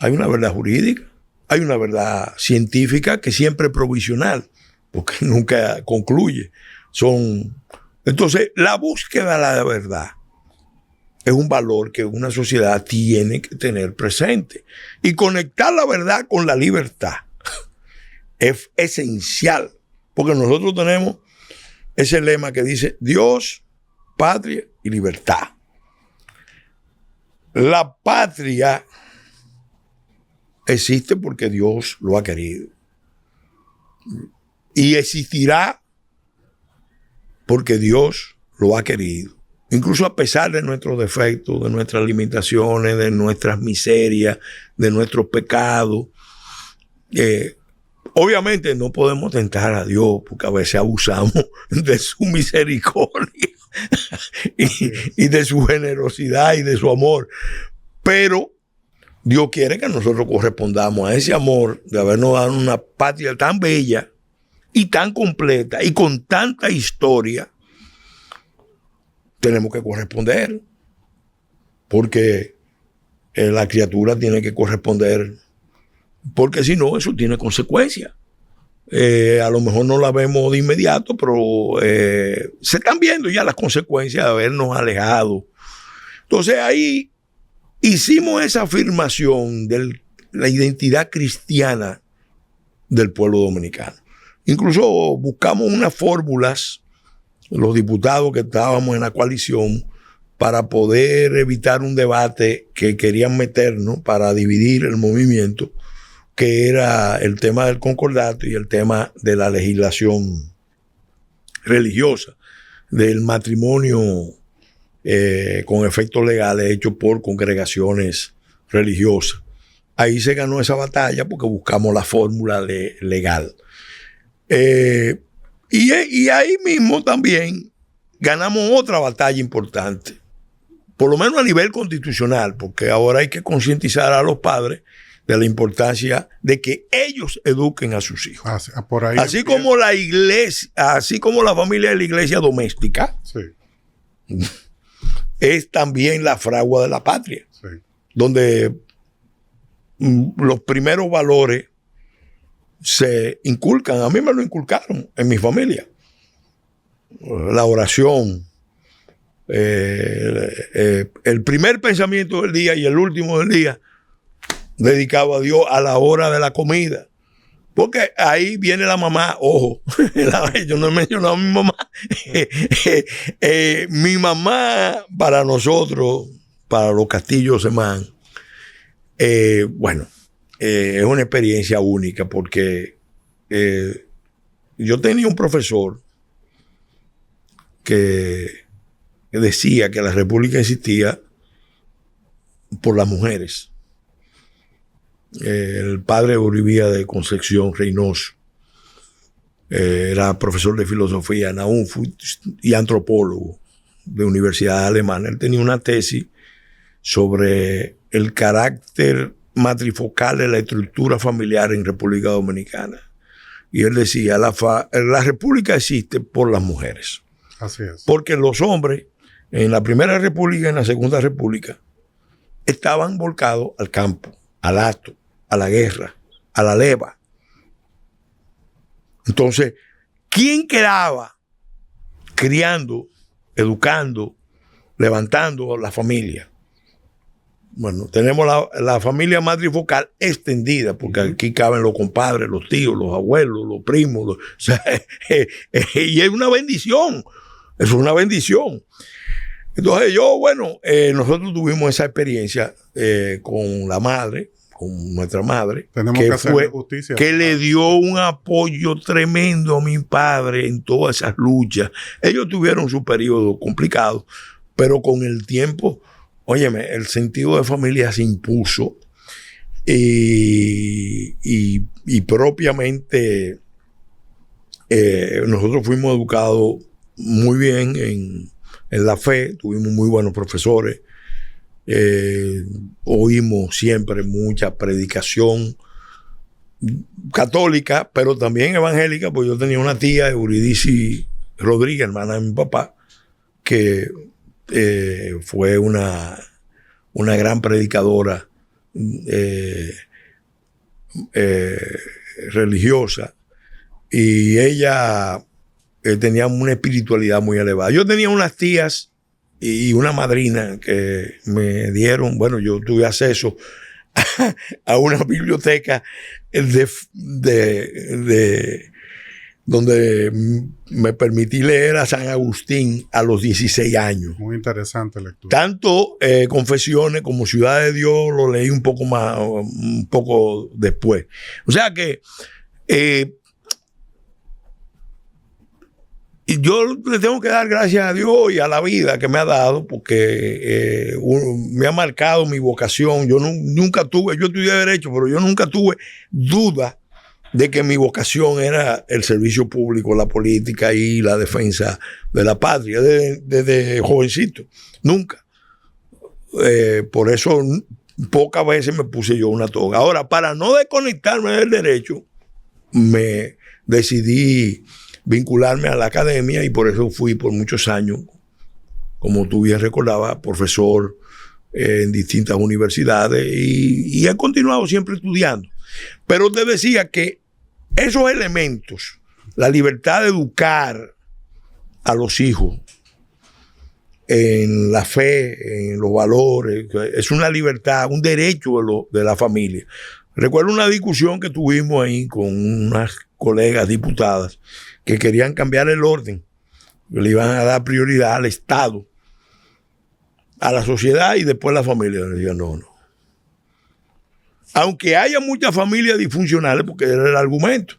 Hay una verdad jurídica, hay una verdad científica que siempre es provisional, porque nunca concluye. Entonces, la búsqueda de la verdad es un valor que una sociedad tiene que tener presente. Y conectar la verdad con la libertad es esencial, porque nosotros tenemos ese lema que dice Dios, patria y libertad. La patria existe porque Dios lo ha querido. Y existirá porque Dios lo ha querido. Incluso a pesar de nuestros defectos, de nuestras limitaciones, de nuestras miserias, de nuestros pecados. Obviamente no podemos tentar a Dios porque a veces abusamos de su misericordia y de su generosidad y de su amor. Pero Dios quiere que nosotros correspondamos a ese amor de habernos dado una patria tan bella y tan completa y con tanta historia. Tenemos que corresponder porque la criatura tiene que corresponder, porque si no, eso tiene consecuencias. A lo mejor no la vemos de inmediato, pero se están viendo ya las consecuencias de habernos alejado. Entonces ahí hicimos esa afirmación de la identidad cristiana del pueblo dominicano. Incluso buscamos unas fórmulas, los diputados que estábamos en la coalición, para poder evitar un debate que querían meternos para dividir el movimiento, que era el tema del concordato y el tema de la legislación religiosa, del matrimonio con efectos legales hechos por congregaciones religiosas. Ahí se ganó esa batalla porque buscamos la fórmula legal. Y ahí mismo también ganamos otra batalla importante, por lo menos a nivel constitucional, porque ahora hay que concientizar a los padres de la importancia de que ellos eduquen a sus hijos. Así como la iglesia, así como la familia de la iglesia doméstica, sí, es también la fragua de la patria, sí, donde los primeros valores se inculcan. A mí me lo inculcaron en mi familia. La oración, el primer pensamiento del día y el último del día dedicado a Dios a la hora de la comida, Porque ahí viene la mamá, ojo, yo no he mencionado a mi mamá. Mi mamá para nosotros, para los Castillo Semán, bueno, es una experiencia única porque yo tenía un profesor que decía que la República existía por las mujeres. El padre Uribía de Concepción Reynoso era profesor de filosofía en la UNFU y antropólogo de universidad alemana. Él tenía una tesis sobre el carácter matrifocal de la estructura familiar en República Dominicana. Y él decía, la República existe por las mujeres. Así es. Porque los hombres en la Primera República y en la Segunda República estaban volcados al campo, al acto, a la guerra, a la leva. Entonces, ¿quién quedaba criando, educando, levantando la familia? Bueno, tenemos la familia matrifocal extendida, porque aquí caben los compadres, los tíos, los abuelos, los primos. O sea, y es una bendición. Es una bendición. Entonces nosotros tuvimos esa experiencia con la madre, con nuestra madre, tenemos que hacerle justicia, que le dio un apoyo tremendo a mi padre en todas esas luchas. Ellos tuvieron su periodo complicado, pero con el tiempo, óyeme, el sentido de familia se impuso y propiamente nosotros fuimos educados muy bien en la fe, tuvimos muy buenos profesores. Oímos siempre mucha predicación católica, pero también evangélica, pues yo tenía una tía, Eurídice Rodríguez, hermana de mi papá, que fue una gran predicadora religiosa, y ella tenía una espiritualidad muy elevada. Yo tenía unas tías y una madrina que me dieron, bueno, yo tuve acceso a una biblioteca donde me permití leer a San Agustín a los 16 años. Muy interesante lectura. Tanto Confesiones como Ciudad de Dios lo leí un poco después. O sea que y yo le tengo que dar gracias a Dios y a la vida que me ha dado, porque me ha marcado mi vocación. Yo nunca tuve, yo estudié Derecho, pero yo nunca tuve duda de que mi vocación era el servicio público, la política y la defensa de la patria, desde jovencito. Nunca. Por eso pocas veces me puse yo una toga. Ahora, para no desconectarme del derecho, me decidí vincularme a la academia, y por eso fui por muchos años, como tú bien recordabas, profesor en distintas universidades, y he continuado siempre estudiando. Pero te decía que esos elementos, la libertad de educar a los hijos en la fe, en los valores, es una libertad, un derecho de la familia. Recuerdo una discusión que tuvimos ahí con unas colegas diputadas que querían cambiar el orden, que le iban a dar prioridad al Estado, a la sociedad y después a la familia. Le digo, no. Aunque haya muchas familias disfuncionales, porque era el argumento,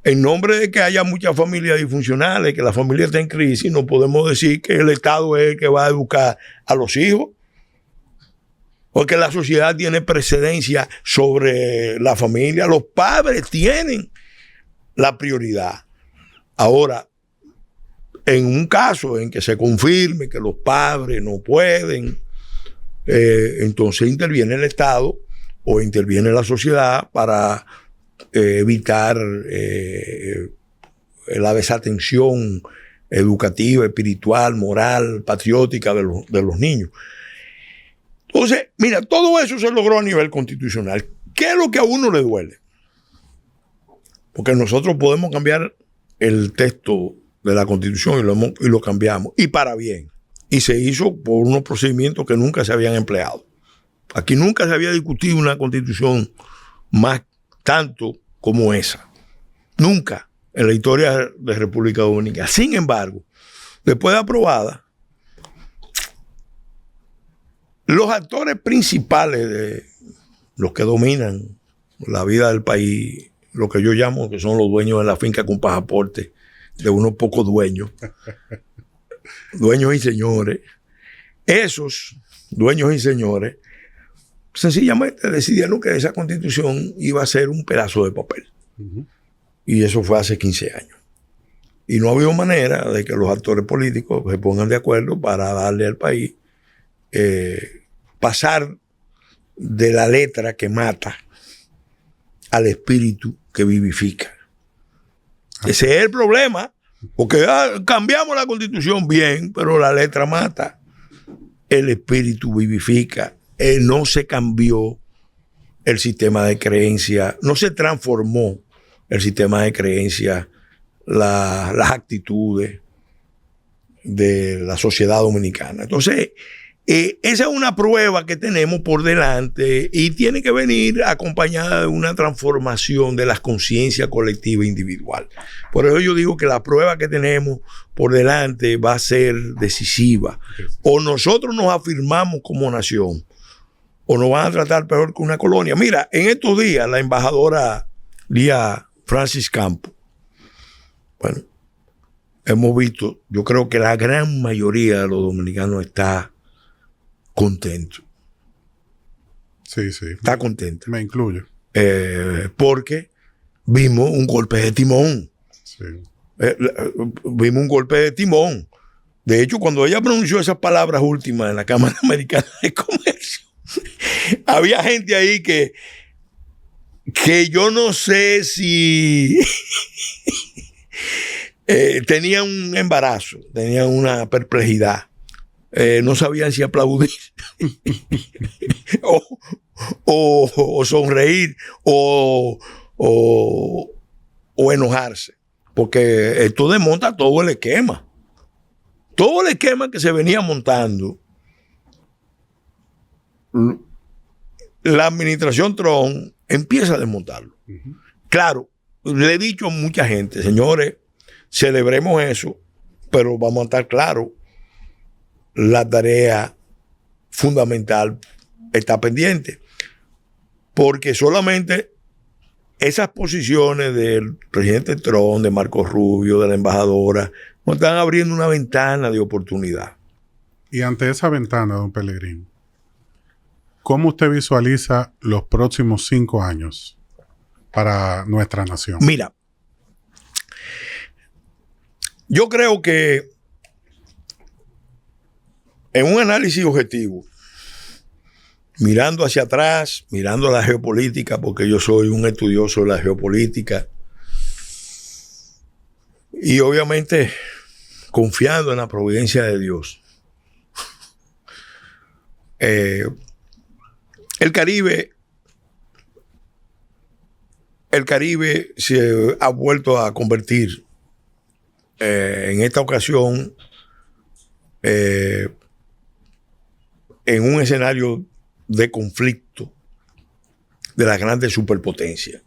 en nombre de que haya muchas familias disfuncionales, que la familia está en crisis, no podemos decir que el Estado es el que va a educar a los hijos, porque la sociedad tiene precedencia sobre la familia. Los padres tienen la prioridad. Ahora, en un caso en que se confirme que los padres no pueden, entonces interviene el Estado o interviene la sociedad para evitar la desatención educativa, espiritual, moral, patriótica de los niños. Entonces, mira, todo eso se logró a nivel constitucional. ¿Qué es lo que a uno le duele? Porque nosotros podemos cambiar el texto de la Constitución y lo cambiamos, y para bien. Y se hizo por unos procedimientos que nunca se habían empleado. Aquí nunca se había discutido una Constitución más tanto como esa. Nunca en la historia de República Dominicana. Sin embargo, después de aprobada, los actores principales de los que dominan la vida del país, lo que yo llamo que son los dueños de la finca con pasaporte, de unos pocos dueños, dueños y señores, esos dueños y señores sencillamente decidieron que esa constitución iba a ser un pedazo de papel. Uh-huh. Y eso fue hace 15 años. Y no ha habido manera de que los actores políticos se pongan de acuerdo para darle al país pasar de la letra que mata al espíritu que vivifica. Ese es el problema, porque cambiamos la constitución bien, pero la letra mata. El espíritu vivifica. No se cambió el sistema de creencia, no se transformó el sistema de creencia, las actitudes de la sociedad dominicana. Entonces, esa es una prueba que tenemos por delante y tiene que venir acompañada de una transformación de las conciencias colectiva e individual. Por eso yo digo que la prueba que tenemos por delante va a ser decisiva. O nosotros nos afirmamos como nación, o nos van a tratar peor que una colonia. Mira, en estos días la embajadora Lía Francis Campos, bueno, hemos visto, yo creo que la gran mayoría de los dominicanos está contento. Sí, sí. Está contento. Me incluyo. Porque vimos un golpe de timón. Sí. Vimos un golpe de timón. De hecho, cuando ella pronunció esas palabras últimas en la Cámara Americana de Comercio, había gente ahí que yo no sé si tenían un embarazo, tenían una perplejidad. No sabían si aplaudir o sonreír o enojarse. Porque esto desmonta todo el esquema. Todo el esquema que se venía montando. La administración Trump empieza a desmontarlo. Uh-huh. Claro, le he dicho a mucha gente, señores, celebremos eso, pero vamos a estar claros, la tarea fundamental está pendiente, porque solamente esas posiciones del presidente Trump, de Marco Rubio, de la embajadora, nos están abriendo una ventana de oportunidad. Y ante esa ventana, don Pelegrín, ¿cómo usted visualiza los próximos 5 años para nuestra nación? Mira, yo creo que en un análisis objetivo, mirando hacia atrás, mirando la geopolítica, porque yo soy un estudioso de la geopolítica, y obviamente confiando en la providencia de Dios, el Caribe se ha vuelto a convertir en esta ocasión en un escenario de conflicto de las grandes superpotencias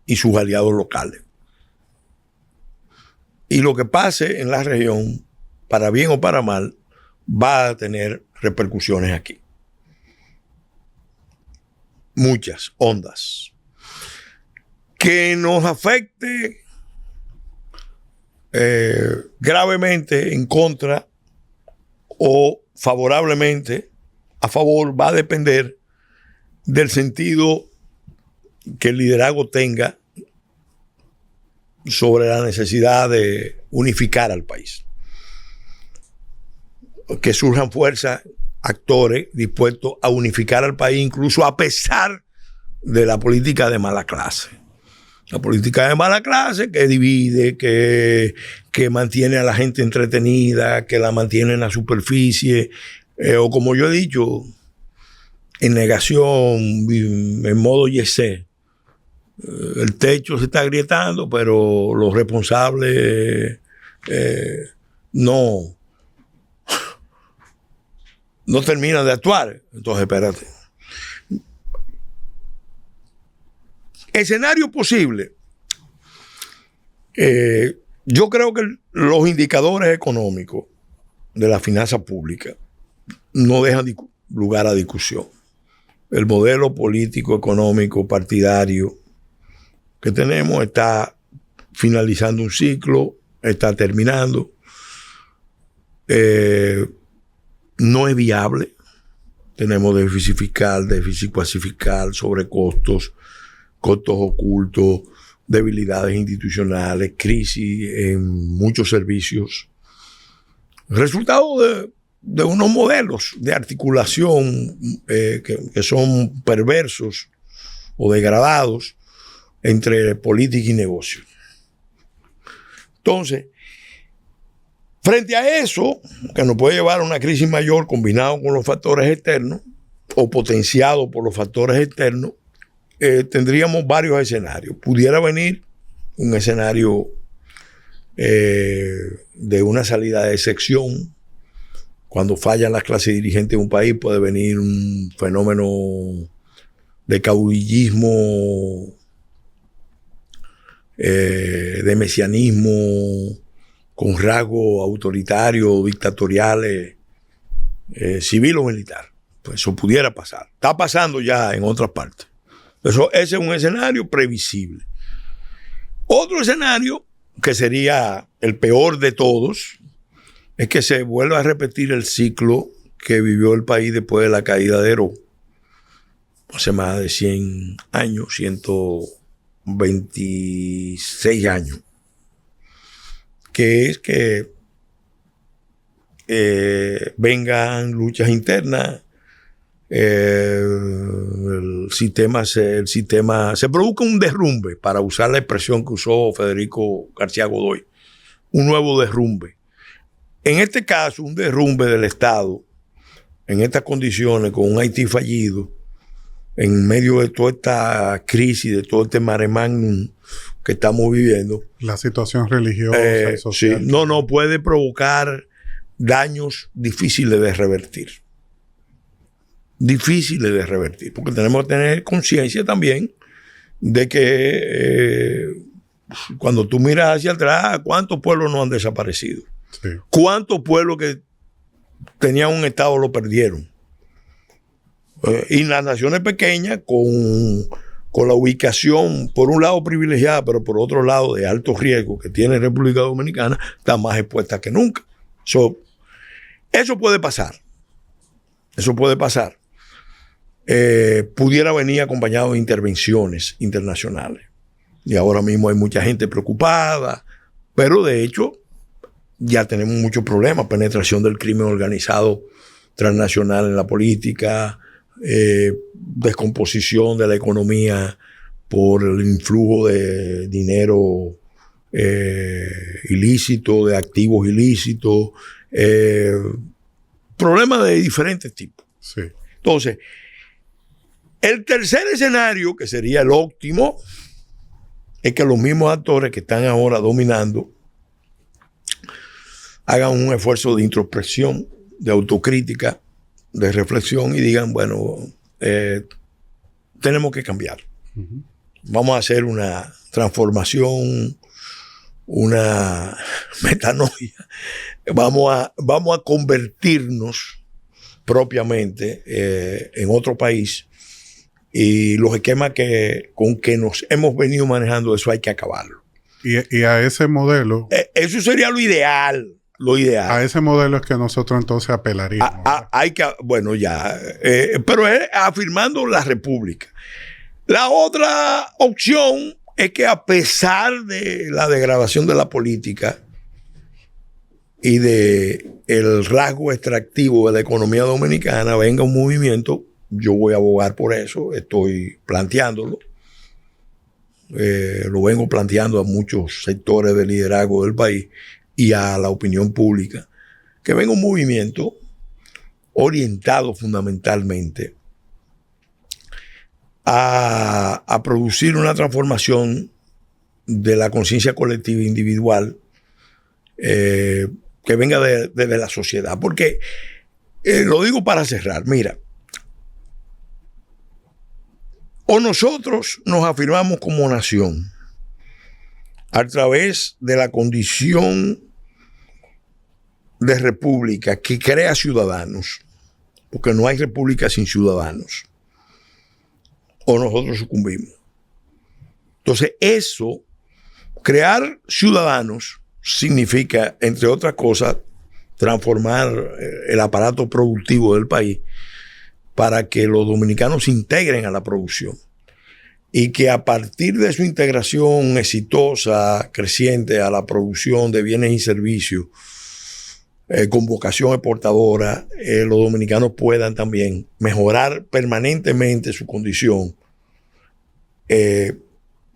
y sus aliados locales. Y lo que pase en la región, para bien o para mal, va a tener repercusiones aquí. Muchas ondas. Que nos afecte gravemente en contra o favorablemente a favor, va a depender del sentido que el liderazgo tenga sobre la necesidad de unificar al país. Que surjan fuerzas, actores dispuestos a unificar al país, incluso a pesar de la política de mala clase. La política de mala clase que divide, que mantiene a la gente entretenida, que la mantiene en la superficie, o como yo he dicho, en negación, en modo yesé. El techo se está agrietando, pero los responsables no terminan de actuar. Entonces, espérate. Escenario posible. Yo creo que los indicadores económicos de la finanza pública no dejan lugar a discusión. El modelo político, económico, partidario que tenemos está finalizando un ciclo, está terminando. No es viable. Tenemos déficit fiscal, déficit cuasi fiscal, sobrecostos, costos ocultos, debilidades institucionales, crisis en muchos servicios. Resultado de unos modelos de articulación que son perversos o degradados entre política y negocio. Entonces, frente a eso, que nos puede llevar a una crisis mayor combinado con los factores externos o potenciado por los factores externos, tendríamos varios escenarios. Pudiera venir un escenario de una salida de sección. Cuando fallan las clases dirigentes de un país, puede venir un fenómeno de caudillismo, de mesianismo, con rasgos autoritarios, dictatoriales, civil o militar. Pues eso pudiera pasar. Está pasando ya en otras partes. Ese es un escenario previsible. Otro escenario, que sería el peor de todos, es que se vuelva a repetir el ciclo que vivió el país después de la caída de Heró. Hace más de 100 años, 126 años. Que es que vengan luchas internas, el sistema se produzca un derrumbe, para usar la expresión que usó Federico García Godoy, un nuevo derrumbe. En este caso, un derrumbe del Estado, en estas condiciones, con un Haití fallido, en medio de toda esta crisis, de todo este mare magnum que estamos viviendo. La situación religiosa y social. Sí, no puede provocar daños difíciles de revertir. Difíciles de revertir, porque tenemos que tener conciencia también de que cuando tú miras hacia atrás, ¿cuántos pueblos no han desaparecido? Sí. ¿Cuántos pueblos que tenían un Estado lo perdieron? Y las naciones pequeñas con la ubicación, por un lado privilegiada, pero por otro lado de alto riesgo que tiene República Dominicana, están más expuestas que nunca. Eso puede pasar. Eso puede pasar. Pudiera venir acompañado de intervenciones internacionales. Y ahora mismo hay mucha gente preocupada, pero de hecho ya tenemos muchos problemas. Penetración del crimen organizado transnacional en la política, descomposición de la economía por el influjo de dinero ilícito, de activos ilícitos, problemas de diferentes tipos. Sí. Entonces, el tercer escenario, que sería el óptimo, es que los mismos actores que están ahora dominando hagan un esfuerzo de introspección, de autocrítica, de reflexión y digan, bueno, tenemos que cambiar. Uh-huh. Vamos a hacer una transformación, una metanoia. Vamos a convertirnos propiamente en otro país, y los esquemas con que nos hemos venido manejando, eso hay que acabarlo. Y a ese modelo... eso sería lo ideal. A ese modelo es que nosotros entonces apelaríamos. Pero es afirmando la república. La otra opción es que, a pesar de la degradación de la política y de el rasgo extractivo de la economía dominicana, venga un movimiento. Yo voy a abogar por eso, estoy planteándolo. Lo vengo planteando a muchos sectores de liderazgo del país y a la opinión pública, que venga un movimiento orientado fundamentalmente a producir una transformación de la conciencia colectiva e individual, que venga desde la sociedad. Porque, lo digo para cerrar, mira, O nosotros nos afirmamos como nación a través de la condición de república que crea ciudadanos, porque no hay república sin ciudadanos, o nosotros sucumbimos. Entonces eso, crear ciudadanos, significa, entre otras cosas, transformar el aparato productivo del país para que los dominicanos se integren a la producción y que a partir de su integración exitosa, creciente a la producción de bienes y servicios, con vocación exportadora, los dominicanos puedan también mejorar permanentemente su condición,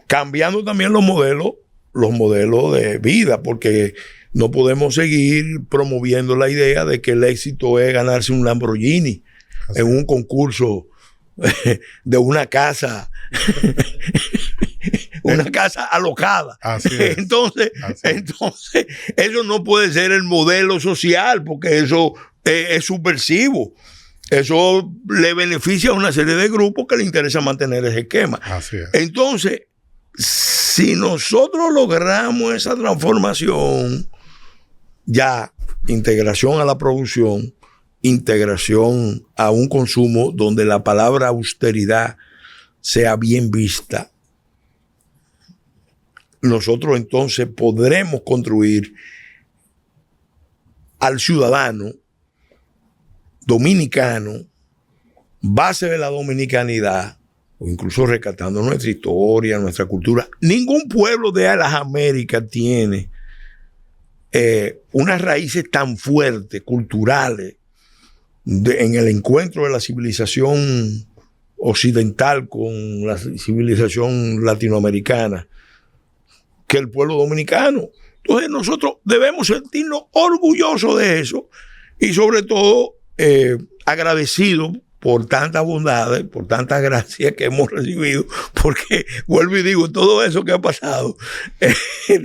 cambiando también los modelos de vida, porque no podemos seguir promoviendo la idea de que el éxito es ganarse un Lamborghini en un concurso de una casa, una casa alocada. Entonces, eso no puede ser el modelo social, porque eso es subversivo. Eso le beneficia a una serie de grupos que le interesa mantener ese esquema. Entonces, si nosotros logramos esa transformación, ya integración a la producción, integración a un consumo donde la palabra austeridad sea bien vista, nosotros entonces podremos construir al ciudadano dominicano, base de la dominicanidad, o incluso rescatando nuestra historia, nuestra cultura. Ningún pueblo de las Américas tiene unas raíces tan fuertes, culturales, en el encuentro de la civilización occidental con la civilización latinoamericana, que el pueblo dominicano. Entonces nosotros debemos sentirnos orgullosos de eso y sobre todo agradecidos por tantas bondades, por tantas gracias que hemos recibido, porque vuelvo y digo, todo eso que ha pasado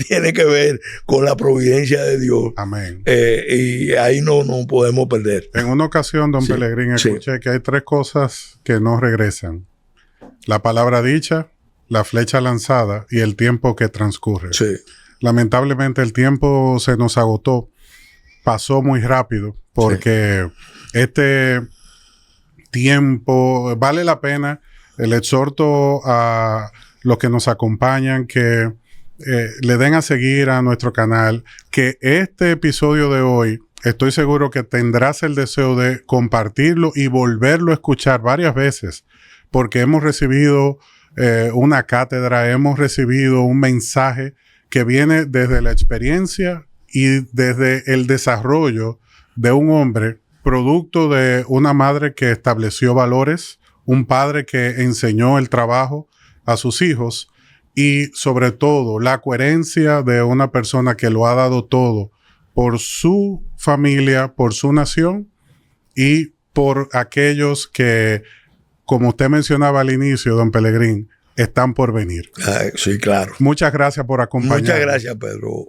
tiene que ver con la providencia de Dios. Amén. Y ahí no podemos perder. En una ocasión, don Pelegrín, escuché que hay 3 cosas que no regresan: la palabra dicha, la flecha lanzada y el tiempo que transcurre. Lamentablemente el tiempo se nos agotó, pasó muy rápido, porque este tiempo vale la pena. El exhorto a los que nos acompañan que le den a seguir a nuestro canal, que este episodio de hoy estoy seguro que tendrás el deseo de compartirlo y volverlo a escuchar varias veces, porque hemos recibido una cátedra, hemos recibido un mensaje que viene desde la experiencia y desde el desarrollo de un hombre, producto de una madre que estableció valores, un padre que enseñó el trabajo a sus hijos y sobre todo la coherencia de una persona que lo ha dado todo por su familia, por su nación y por aquellos que, como usted mencionaba al inicio, don Pelegrín, están por venir. Sí, claro. Muchas gracias por acompañarnos. Muchas gracias, Pedro.